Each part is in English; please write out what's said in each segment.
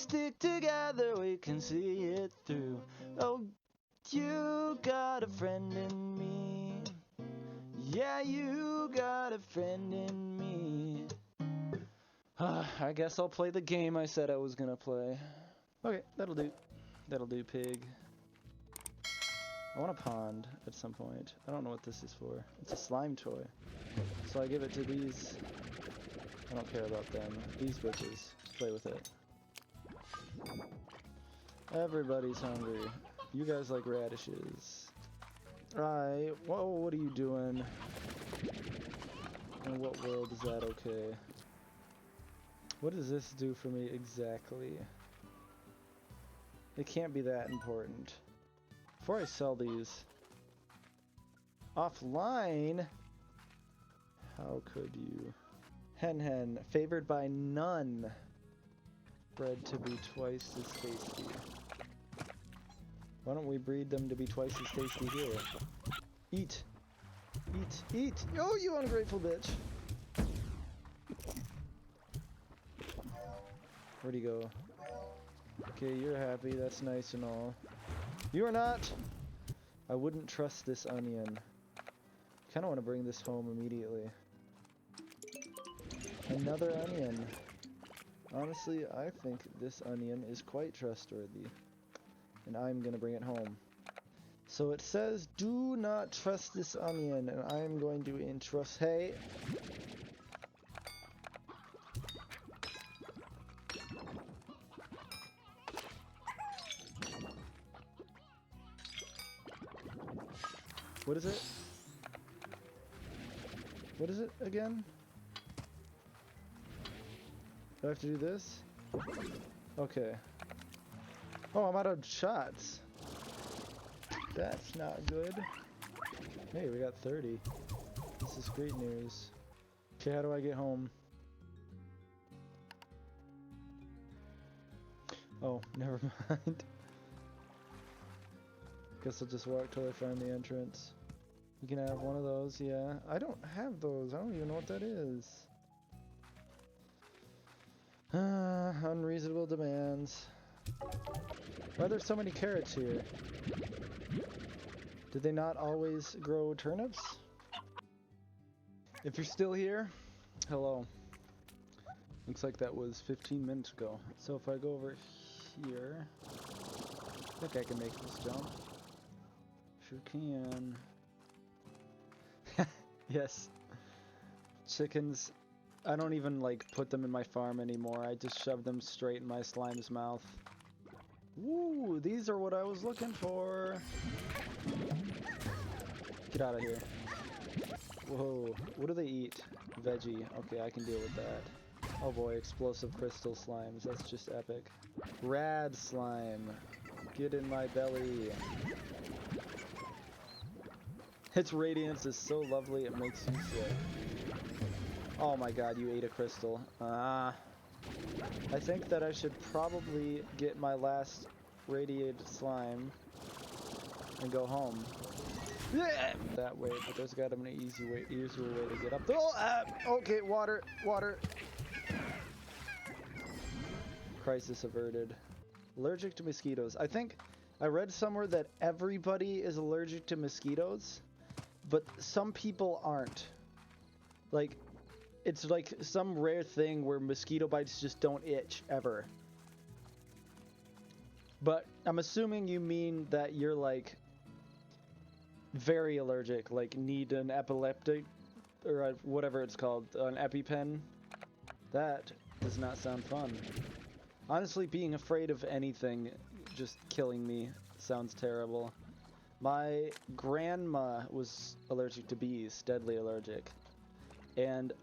stick together, we can see it through. Oh, you got a friend in me. Yeah, you got a friend in me. I guess I'll play the game I said I was gonna play. Okay, that'll do. That'll do, pig. I want a pond at some point. I don't know what this is for. It's a slime toy. So I give it to these. I don't care about them. These bitches. Play with it. Everybody's hungry. You guys like radishes. Alright, whoa, what are you doing? In what world is that okay? What does this do for me exactly? It can't be that important. Before I sell these... Offline? How could you? Hen hen, favored by none. Bred to be twice as tasty. Why don't we breed them to be twice as tasty here? Eat! Eat! Eat! Oh, you ungrateful bitch! Where'd he go? Okay, you're happy, that's nice and all. You are not! I wouldn't trust this onion. Kinda wanna bring this home immediately. Another onion. Honestly, I think this onion is quite trustworthy. And I'm gonna bring it home. So it says, do not trust this onion, and I'm going to entrust... Hey! What is it? What is it again? Do I have to do this? Okay. Oh, I'm out of shots. That's not good. Hey, we got 30. This is great news. Okay, how do I get home? Oh, never mind. Guess I'll just walk till I find the entrance. You can have one of those, yeah. I don't have those. I don't even know what that is. Unreasonable demands. Why are there so many carrots here? Did they not always grow turnips? If you're still here, hello. Looks like that was 15 minutes ago. So if I go over here, I think I can make this jump. Sure can. Yes. Chickens, I don't even like put them in my farm anymore. I just shove them straight in my slime's mouth. Woo, these are what I was looking for. Get out of here. Whoa, what do they eat? Veggie. Okay, I can deal with that. Oh boy, explosive crystal slimes. That's just epic. Rad slime. Get in my belly. Its radiance is so lovely it makes you sick. Oh my god, you ate a crystal. I think that I should probably get my last radiated slime and go home. That way, but there's gotta be an easier way to get up. Oh, okay, water. Crisis averted. Allergic to mosquitoes. I think I read somewhere that everybody is allergic to mosquitoes, but some people aren't. Like, it's like some rare thing where mosquito bites just don't itch ever. But I'm assuming you mean that you're like very allergic, like need an epileptic or whatever it's called, an EpiPen. That does not sound fun. Honestly, being afraid of anything just killing me sounds terrible. My grandma was allergic to bees, deadly allergic. And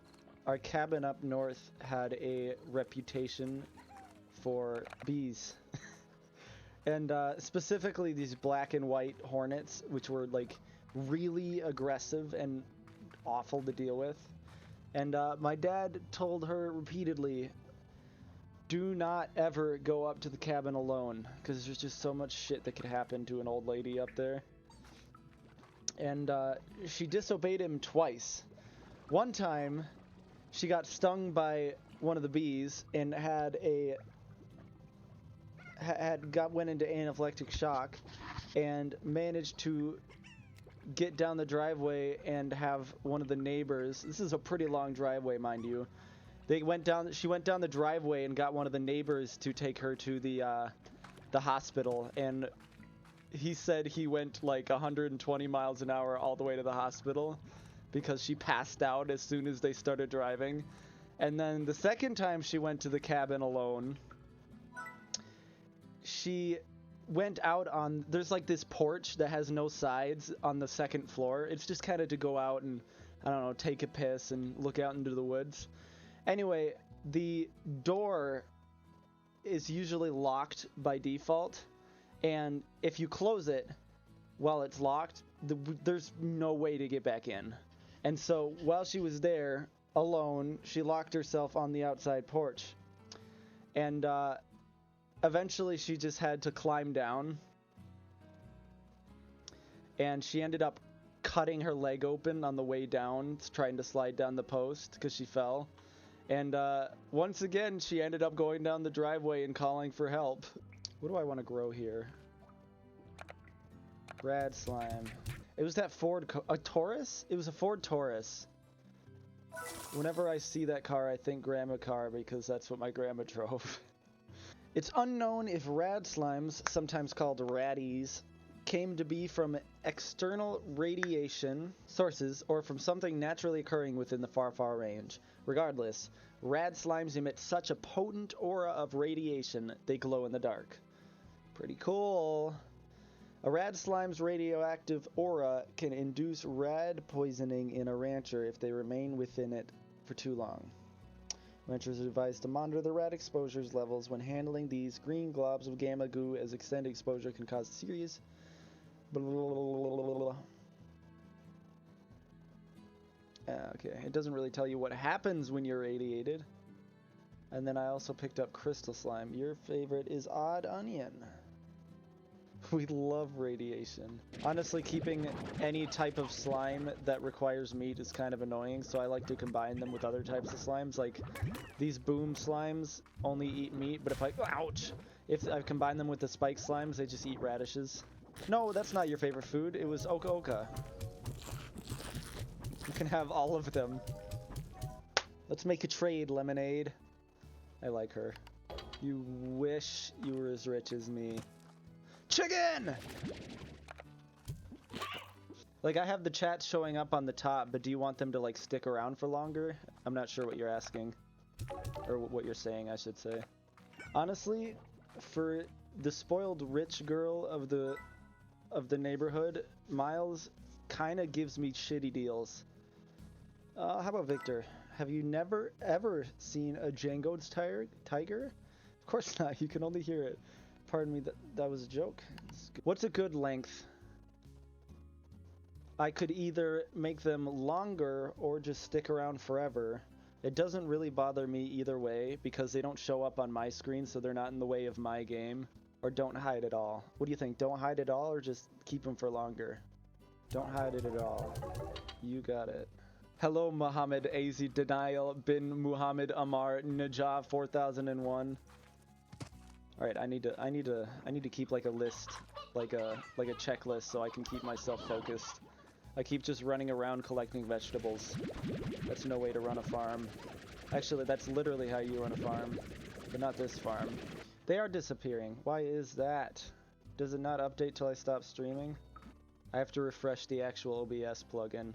our cabin up north had a reputation for bees. And specifically these black and white hornets, which were like really aggressive and awful to deal with. And my dad told her repeatedly, do not ever go up to the cabin alone, because there's just so much shit that could happen to an old lady up there. And she disobeyed him twice. One time, she got stung by one of the bees and had a went into anaphylactic shock and managed to get down the driveway and have one of the neighbors. This is a pretty long driveway, mind you. She went down the driveway and got one of the neighbors to take her to the hospital, and he said he went like 120 miles an hour all the way to the hospital because she passed out as soon as they started driving. And then the second time she went to the cabin alone, she went out on, there's like this porch that has no sides on the second floor. It's just kind of to go out and, I don't know, take a piss and look out into the woods. Anyway, the door is usually locked by default, and if you close it while it's locked, there's no way to get back in. And so while she was there alone, she locked herself on the outside porch, and eventually she just had to climb down, and she ended up cutting her leg open on the way down, trying to slide down the post because she fell. And once again, she ended up going down the driveway and calling for help. What do I want to grow here? Rad slime. It was that a Taurus? It was a Ford Taurus. Whenever I see that car, I think grandma car because that's what my grandma drove. It's unknown if rad slimes, sometimes called raddies, came to be from external radiation sources or from something naturally occurring within the far range. Regardless, rad slimes emit such a potent aura of radiation they glow in the dark. Pretty cool. A rad slime's radioactive aura can induce rad poisoning in a rancher if they remain within it for too long. Ranchers are advised to monitor the rad exposures levels when handling these green globs of gamma goo, as extended exposure can cause serious okay, it doesn't really tell you what happens when you're radiated. And then I also picked up crystal slime. Your favorite is odd onion. We love radiation. Honestly, keeping any type of slime that requires meat is kind of annoying, so I like to combine them with other types of slimes. Like, these boom slimes only eat meat, but if I combine them with the spike slimes, they just eat radishes. No, that's not your favorite food. It was Oka Oka. You can have all of them. Let's make a trade, Lemonade. I like her. You wish you were as rich as me. Chicken! Like, I have the chat showing up on the top, but do you want them to, like, stick around for longer? I'm not sure what you're asking. Or what you're saying, I should say. Honestly, for the spoiled rich girl of the neighborhood, Miles kind of gives me shitty deals. How about Victor? Have you never ever seen a Django's tiger? Of course not. You can only hear it. Pardon me. That was a joke. What's a good length? I could either make them longer or just stick around forever. It doesn't really bother me either way because they don't show up on my screen, so they're not in the way of my game. Or don't hide at all. What do you think? Don't hide at all or just keep them for longer? Don't hide it at all. You got it. Hello, Muhammad Az Denial bin Muhammad Amar Najah 4001. All right, I need to keep like a list, like a checklist, so I can keep myself focused. I keep just running around collecting vegetables. That's no way to run a farm. Actually, that's literally how you run a farm, but not this farm. They are disappearing. Why is that? Does it not update till I stop streaming? I have to refresh the actual OBS plugin.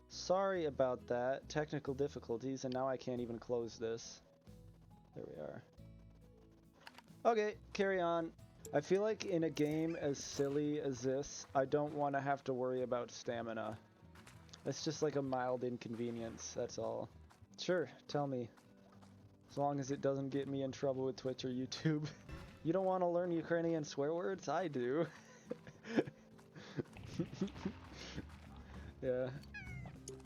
Sorry about that. Technical difficulties, and now I can't even close this. There we are. Okay, carry on. I feel like in a game as silly as this, I don't want to have to worry about stamina. It's just like a mild inconvenience, that's all. Sure, tell me. As long as it doesn't get me in trouble with Twitch or YouTube. You don't want to learn Ukrainian swear words? I do. Yeah.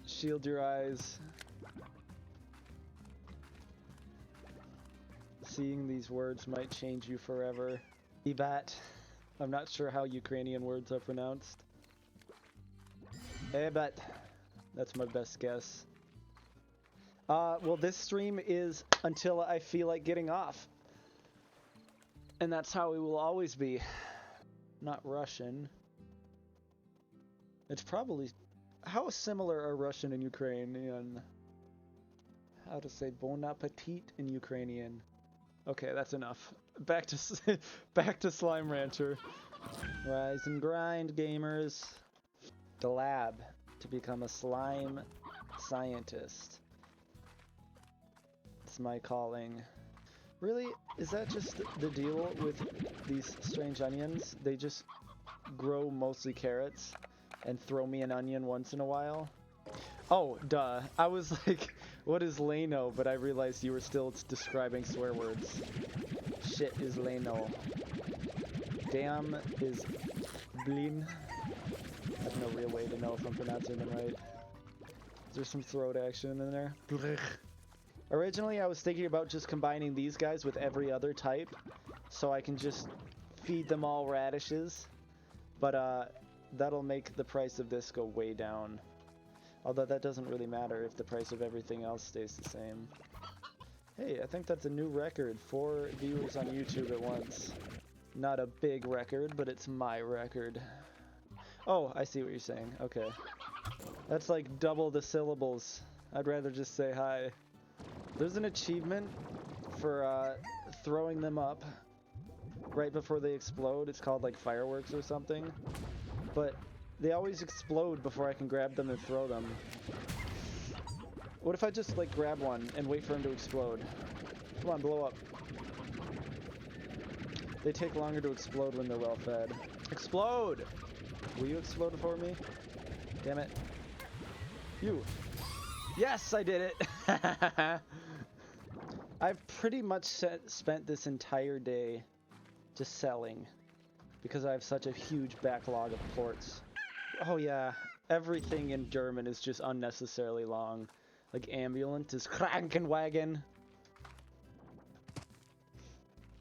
Shield your eyes. Seeing these words might change you forever. Ebat. I'm not sure how Ukrainian words are pronounced. Ebat. That's my best guess. Well, this stream is until I feel like getting off. And that's how we will always be. Not Russian. It's probably... How similar are Russian and Ukrainian? How to say bon appetit in Ukrainian. Okay, that's enough. Back to back to Slime Rancher. Rise and grind, gamers. The lab to become a slime scientist. It's my calling. Really? Is that just the deal with these strange onions? They just grow mostly carrots and throw me an onion once in a while? Oh, duh. I was like, what is Leno? But I realized you were still describing swear words. Shit is Leno. Damn is Blin. I have no real way to know if I'm pronouncing them right. Is there some throat action in there? Originally, I was thinking about just combining these guys with every other type, so I can just feed them all radishes. But that'll make the price of this go way down. Although that doesn't really matter if the price of everything else stays the same. Hey, I think that's a new record. 4 viewers on YouTube at once. Not a big record, but it's my record. Oh, I see what you're saying. Okay. That's like double the syllables. I'd rather just say hi. There's an achievement for throwing them up right before they explode. It's called like fireworks or something. But they always explode before I can grab them and throw them. What if I just like grab one and wait for him to explode? Come on, blow up. They take longer to explode when they're well fed. Explode! Will you explode for me? Damn it. You. Yes, I did it! I've pretty much spent this entire day just selling because I have such a huge backlog of ports. Oh yeah, everything in German is just unnecessarily long. Like ambulance is Krankenwagen.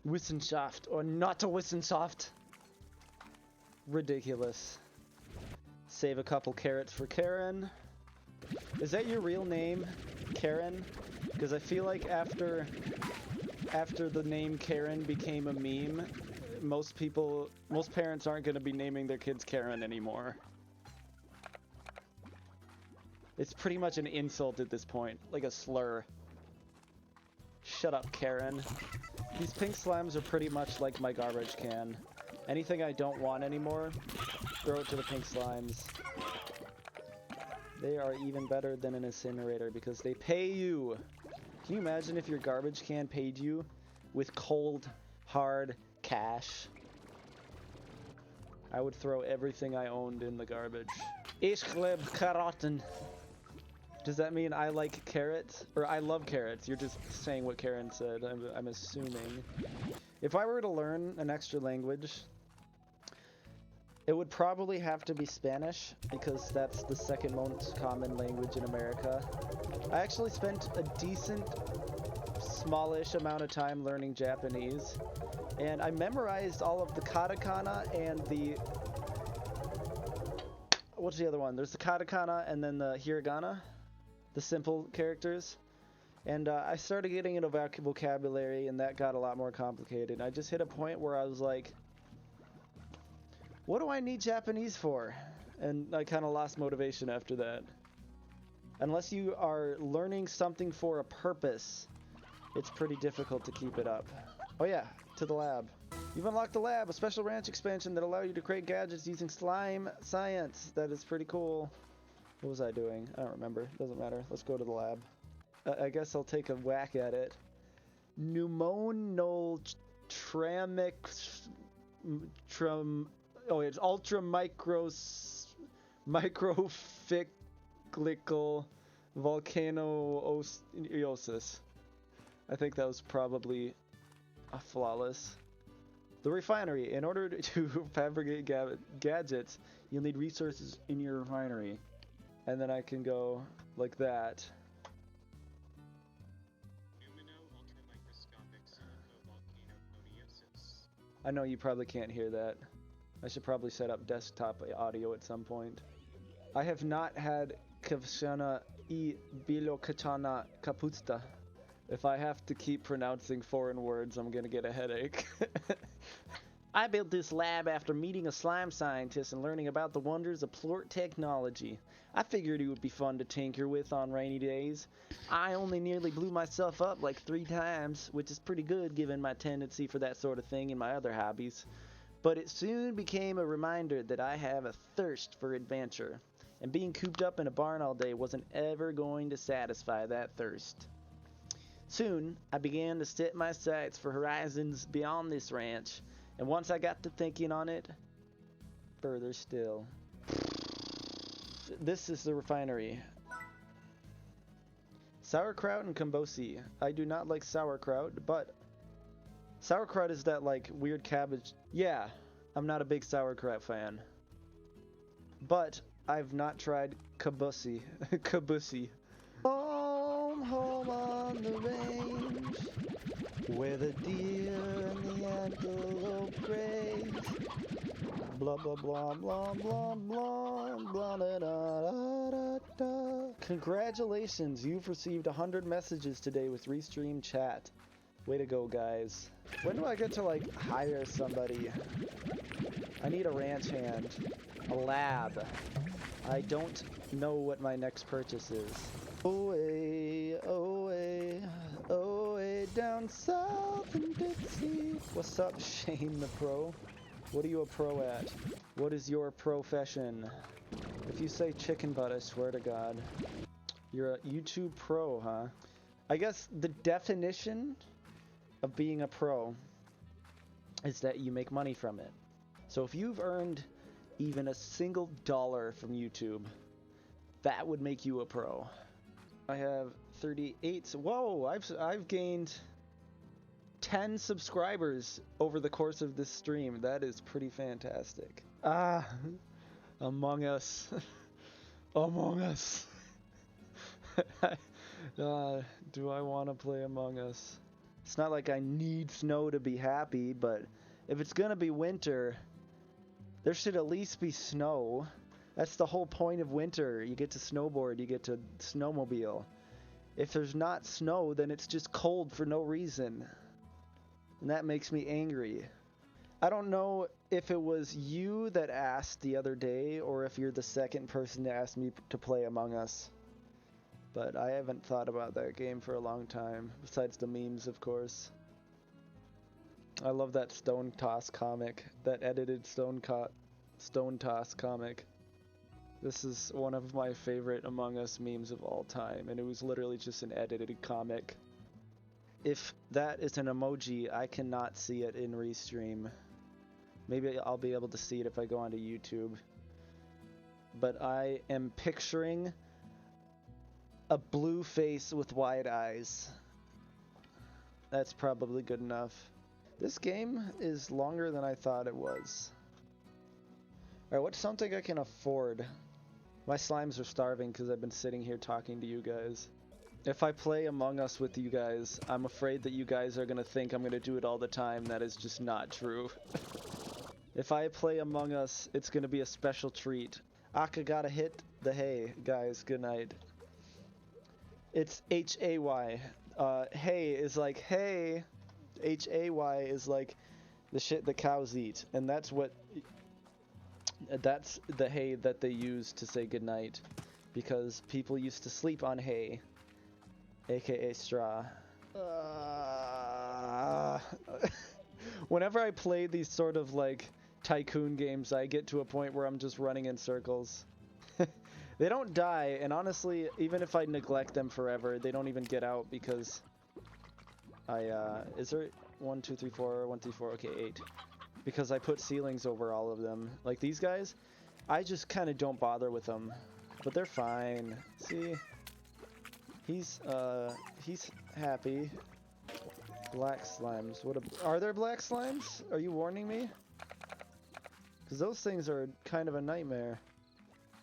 Wissenschaft or not a Wissenschaft. Ridiculous. Save a couple carrots for Karen. Is that your real name, Karen? Because I feel like after the name Karen became a meme, most parents aren't going to be naming their kids Karen anymore. It's pretty much an insult at this point, like a slur. Shut up, Karen. These pink slimes are pretty much like my garbage can. Anything I don't want anymore, throw it to the pink slimes. They are even better than an incinerator because they pay you. Can you imagine if your garbage can paid you with cold, hard cash? I would throw everything I owned in the garbage. Ich liebe Karotten. Does that mean I like carrots? Or I love carrots? You're just saying what Karen said, I'm assuming. If I were to learn an extra language, it would probably have to be Spanish, because that's the second most common language in America. I actually spent a decent, smallish amount of time learning Japanese, and I memorized all of the katakana and the... What's the other one? There's the katakana and then the hiragana. The simple characters, and I started getting into vocabulary, and that got a lot more complicated. I just hit a point where I was like, what do I need Japanese for? And I kind of lost motivation after that. Unless you are learning something for a purpose, it's pretty difficult to keep it up. Oh yeah, to the lab. You've unlocked the lab, a special ranch expansion that allows you to create gadgets using slime science. That is pretty cool. What was I doing? I don't remember. Doesn't matter. Let's go to the lab. I guess I'll take a whack at it. Pneumonal oh, it's ultra microcyclical volcanoiosis. I think that was probably a flawless. The refinery. In order to fabricate gadgets, you'll need resources in your refinery. And then I can go like that. I know you probably can't hear that. I should probably set up desktop audio at some point. I have not had Kavshana I Bilo Katana Kapusta. If I have to keep pronouncing foreign words, I'm gonna get a headache. I built this lab after meeting a slime scientist and learning about the wonders of plort technology. I figured it would be fun to tinker with on rainy days. I only nearly blew myself up like 3 times, which is pretty good given my tendency for that sort of thing in my other hobbies. But it soon became a reminder that I have a thirst for adventure, and being cooped up in a barn all day wasn't ever going to satisfy that thirst. Soon, I began to set my sights for horizons beyond this ranch, and once I got to thinking on it, further still. This is the refinery. Sauerkraut and kombucha. I do not like sauerkraut, but sauerkraut is that like weird cabbage. Yeah, I'm not a big sauerkraut fan. But I've not tried kombucha. Kombucha. Home on the range, where the deer and the antelope graze. Blah blah blah blah blah blah blah da da da da. Congratulations, you've received 100 messages today with Restream Chat. Way to go, guys. When do I get to like hire somebody? I need a ranch hand, a lab. I don't know what my next purchase is. Away, away, away down south in Dixie. What's up, Shane the Pro? What are you a pro at? What is your profession? If you say chicken butt, I swear to God. You're a YouTube pro, huh? I guess the definition of being a pro is that you make money from it. So if you've earned even a single dollar from YouTube, that would make you a pro. I have 38. Whoa, I've gained 10 subscribers over the course of this stream. That is pretty fantastic. Ah, Among Us. Among Us. Do I want to play Among Us? It's not like I need snow to be happy, but if it's gonna be winter, there should at least be snow. That's the whole point of winter. You get to snowboard, you get to snowmobile. If there's not snow, then it's just cold for no reason. And that makes me angry. I don't know if it was you that asked the other day, or if you're the second person to ask me to play Among Us. But I haven't thought about that game for a long time, besides the memes, of course. I love that Stone Toss comic, that edited Stone Toss comic. This is one of my favorite Among Us memes of all time, and it was literally just an edited comic. If that is an emoji, I cannot see it in Restream. Maybe I'll be able to see it if I go onto YouTube. But I am picturing a blue face with wide eyes. That's probably good enough. This game is longer than I thought it was. Alright, what's something I can afford? My slimes are starving because I've been sitting here talking to you guys. If I play Among Us with you guys, I'm afraid that you guys are going to think I'm going to do it all the time. That is just not true. If I play Among Us, it's going to be a special treat. Aka gotta hit the hay, guys. Good night. It's H-A-Y. Hay is like hay. H-A-Y is like the shit the cows eat. And that's the hay that they use to say goodnight. Because people used to sleep on hay. AKA straw. Whenever I play these sort of like tycoon games, I get to a point where I'm just running in circles. They don't die, and honestly, even if I neglect them forever, they don't even get out because is there 1, 2, 3, 4, 1, 2, 4, okay, 8. Because I put ceilings over all of them. Like these guys, I just kind of don't bother with them, but they're fine. See? He's happy. Black slimes. Are there black slimes? Are you warning me? Because those things are kind of a nightmare.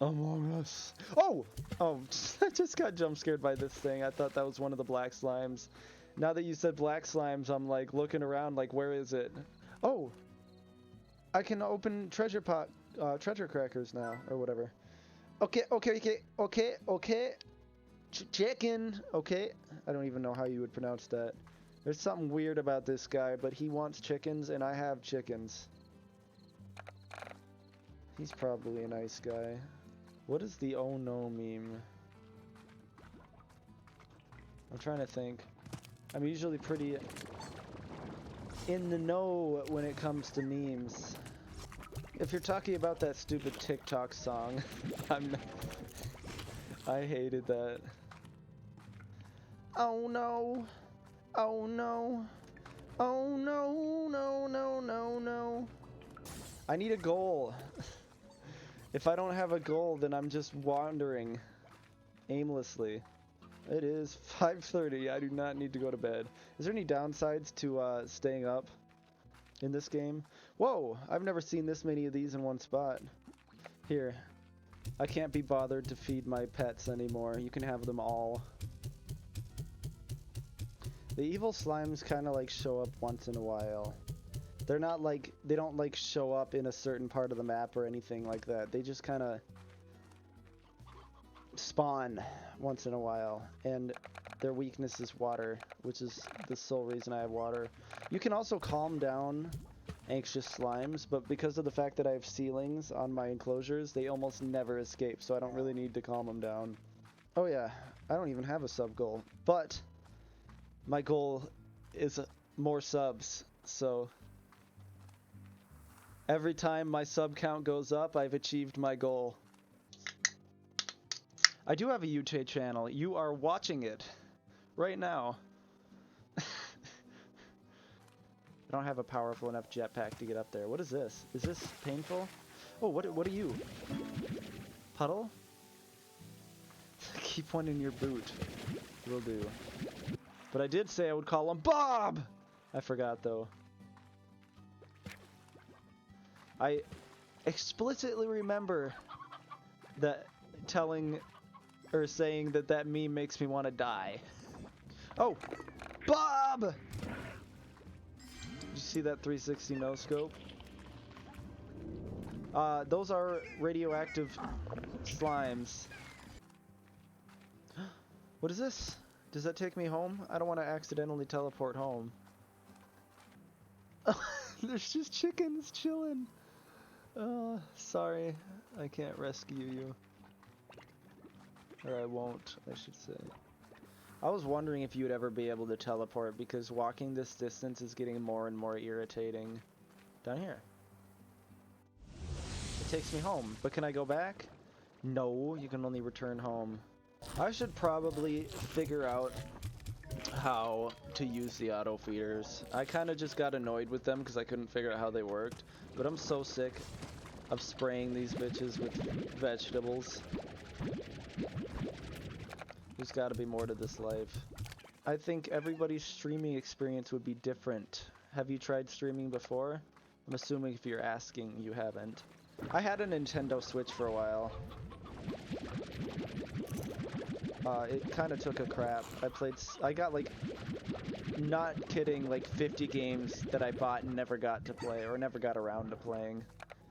Among Us. Oh! Oh, I just got jump scared by this thing. I thought that was one of the black slimes. Now that you said black slimes, I'm like looking around like, where is it? Oh! I can open treasure crackers now, or whatever. Okay. Chicken! Okay. I don't even know how you would pronounce that. There's something weird about this guy, but he wants chickens, and I have chickens. He's probably a nice guy. What is the oh no meme? I'm trying to think. I'm usually pretty in the know when it comes to memes. If you're talking about that stupid TikTok song, I hated that. Oh no. Oh no. Oh no, no, no, no, no. I need a goal. If I don't have a goal, then I'm just wandering aimlessly. It is 5:30. I do not need to go to bed. Is there any downsides to staying up in this game? Whoa, I've never seen this many of these in one spot. Here. I can't be bothered to feed my pets anymore. You can have them all. The evil slimes kind of like show up once in a while. They're not like, they don't like show up in a certain part of the map or anything like that. They just kind of spawn once in a while, and their weakness is water, which is the sole reason I have water. You can also calm down anxious slimes, but because of the fact that I have ceilings on my enclosures, they almost never escape, so I don't really need to calm them down. Oh yeah, I don't even have a sub goal, but my goal is more subs, so every time my sub count goes up, I've achieved my goal. I do have a YouTube channel. You are watching it right now. I don't have a powerful enough jetpack to get up there. What is this? Is this painful? Oh, what are you? Puddle? Keep one in your boot. Will do. But I did say I would call him Bob! I forgot though. I explicitly remember that saying that meme makes me want to die. Oh! Bob! Did you see that 360 no scope? Those are radioactive slimes. What is this? Does that take me home? I don't want to accidentally teleport home. There's just chickens chilling. Sorry. I can't rescue you. Or I won't, I should say. I was wondering if you would ever be able to teleport, because walking this distance is getting more and more irritating. Down here. It takes me home, but can I go back? No, you can only return home. I should probably figure out how to use the auto feeders. I kind of just got annoyed with them because I couldn't figure out how they worked, but I'm so sick of spraying these bitches with vegetables. There's got to be more to this life. I think everybody's streaming experience would be different. Have you tried streaming before? I'm assuming if you're asking, you haven't. I had a Nintendo Switch for a while. It kind of took a crap. I got like, not kidding, like 50 games that I bought and never got to play, or never got around to playing.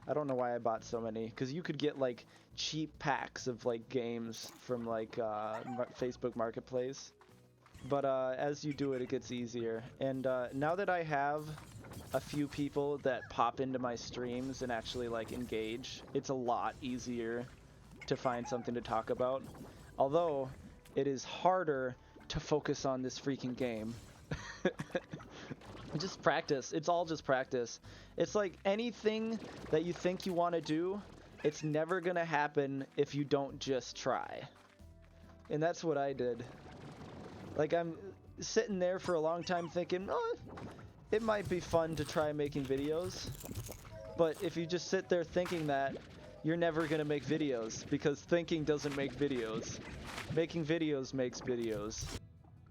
I don't know why I bought so many, because you could get like cheap packs of like games from like Facebook Marketplace. But as you do it, it gets easier. And now that I have a few people that pop into my streams and actually like engage, it's a lot easier to find something to talk about. Although it is harder to focus on this freaking game. Just practice. It's all just practice. It's like anything that you think you want to do, it's never gonna happen if you don't just try. And that's what I did. Like, I'm sitting there for a long time thinking, oh, it might be fun to try making videos. But if you just sit there thinking that, you're never gonna make videos, because thinking doesn't make videos. Making videos makes videos.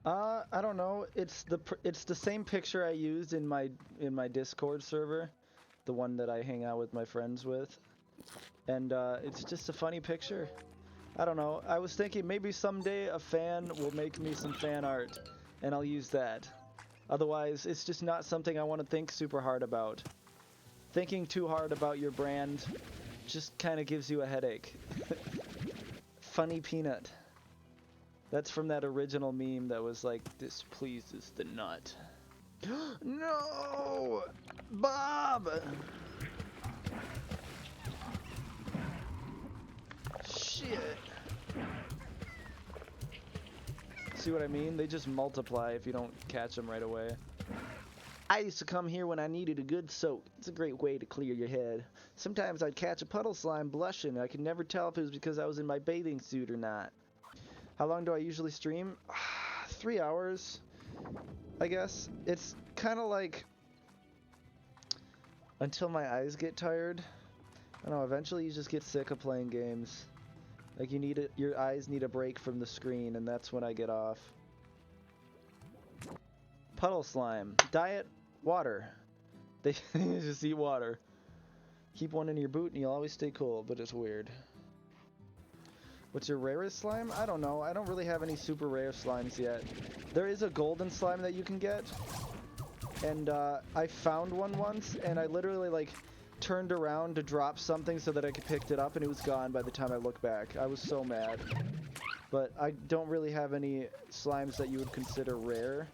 I don't know. It's the same picture I used in my Discord server, the one that I hang out with my friends with, and it's just a funny picture. I don't know. I was thinking maybe someday a fan will make me some fan art, and I'll use that. Otherwise, it's just not something I want to think super hard about. Thinking too hard about your brand just kind of gives you a headache. Funny Peanut. That's from that original meme that was like, this pleases the nut. No! Bob! Shit. See what I mean? They just multiply if you don't catch them right away. I used to come here when I needed a good soak. It's a great way to clear your head. Sometimes I'd catch a puddle slime blushing. I could never tell if it was because I was in my bathing suit or not. How long do I usually stream? 3 hours, I guess. It's kind of like until my eyes get tired. I don't know, eventually you just get sick of playing games. Like your eyes need a break from the screen, and that's when I get off. Puddle slime. Diet water. They just eat water. Keep one in your boot and you'll always stay cool, but it's weird. What's your rarest slime? I don't know. I don't really have any super rare slimes yet. There is a golden slime that you can get. And I found one once, and I literally like turned around to drop something so that I could pick it up, and it was gone by the time I looked back. I was so mad. But I don't really have any slimes that you would consider rare,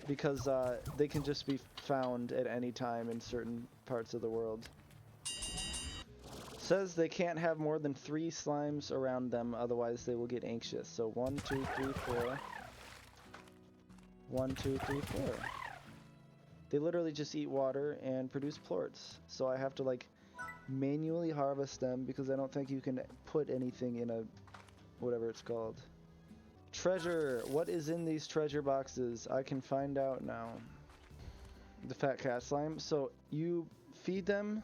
because they can just be found at any time in certain parts of the world. Says they can't have more than 3 slimes around them, otherwise they will get anxious. So 1, 2, 3, 4. 1, 2, 3, 4. They literally just eat water and produce plorts. So I have to like manually harvest them because I don't think you can put anything in a whatever it's called. Treasure. What is in these treasure boxes? I can find out now. The fat cat slime. So you feed them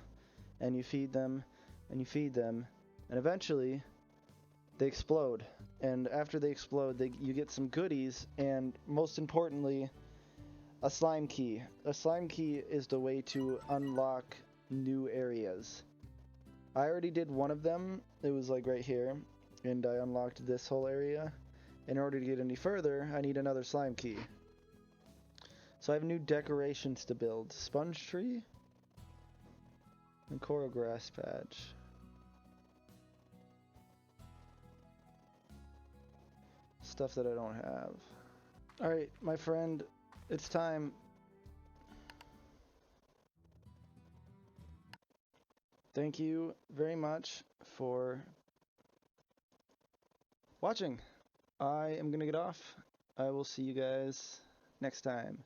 and you feed them and you feed them, and eventually they explode. And after they explode, you get some goodies, and most importantly, a slime key. A slime key is the way to unlock new areas. I already did one of them. It was like right here, and I unlocked this whole area. In order to get any further, I need another slime key. So I have new decorations to build. Sponge tree and coral grass patch. Stuff that I don't have. Alright, my friend, it's time. Thank you very much for watching. I am gonna get off. I will see you guys next time.